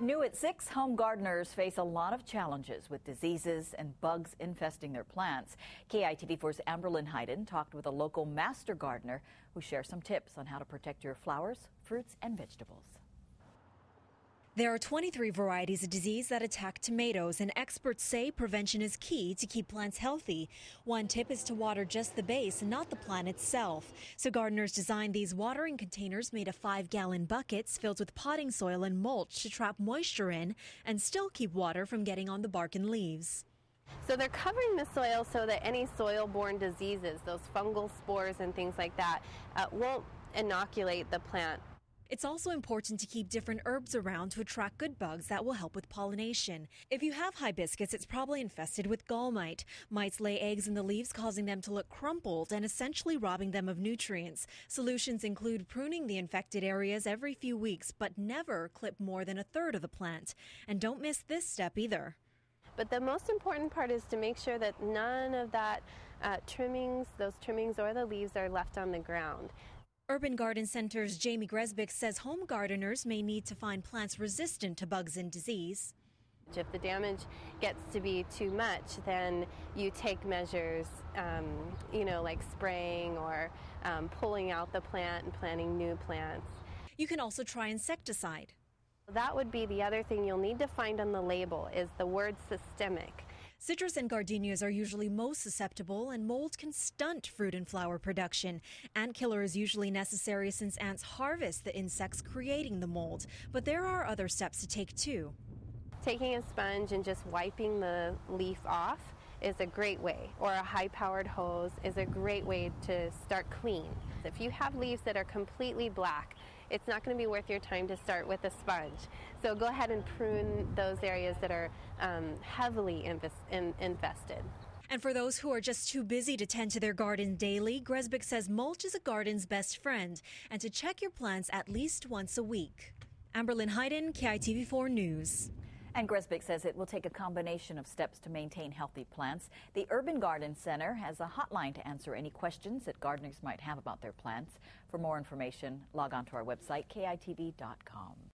New at 6, home gardeners face a lot of challenges with diseases and bugs infesting their plants. KITV4's Amberlynn Hayden talked with a local master gardener who shares some tips on how to protect your flowers, fruits, and vegetables. There are 23 varieties of disease that attack tomatoes, and experts say prevention is key to keep plants healthy. One tip is to water just the base and not the plant itself. So gardeners designed these watering containers made of 5-gallon buckets filled with potting soil and mulch to trap moisture in and still keep water from getting on the bark and leaves. So they're covering the soil so that any soil-borne diseases, those fungal spores and things like that, won't inoculate the plant. It's also important to keep different herbs around to attract good bugs that will help with pollination. If you have hibiscus, it's probably infested with gall mite. Mites lay eggs in the leaves, causing them to look crumpled and essentially robbing them of nutrients. Solutions include pruning the infected areas every few weeks, but never clip more than a third of the plant. And don't miss this step either. But the most important part is to make sure that none of that those trimmings or the leaves are left on the ground. Urban Garden Center's Jamie Gresbick says home gardeners may need to find plants resistant to bugs and disease. If the damage gets to be too much, then you take measures, like spraying or pulling out the plant and planting new plants. You can also try insecticide. That would be the other thing you'll need to find on the label is the word systemic. Citrus and gardenias are usually most susceptible, and mold can stunt fruit and flower production. Ant killer is usually necessary since ants harvest the insects creating the mold. But there are other steps to take too. Taking a sponge and just wiping the leaf off is a great way, or a high-powered hose is a great way to start clean. If you have leaves that are completely black, it's not going to be worth your time to start with a sponge. So go ahead and prune those areas that are heavily infested. And for those who are just too busy to tend to their garden daily, Gresbick says mulch is a garden's best friend, and to check your plants at least once a week. Amberlynn Hayden, KITV4 News. And Gresbick says it will take a combination of steps to maintain healthy plants. The Urban Garden Center has a hotline to answer any questions that gardeners might have about their plants. For more information, log on to our website, kitv.com.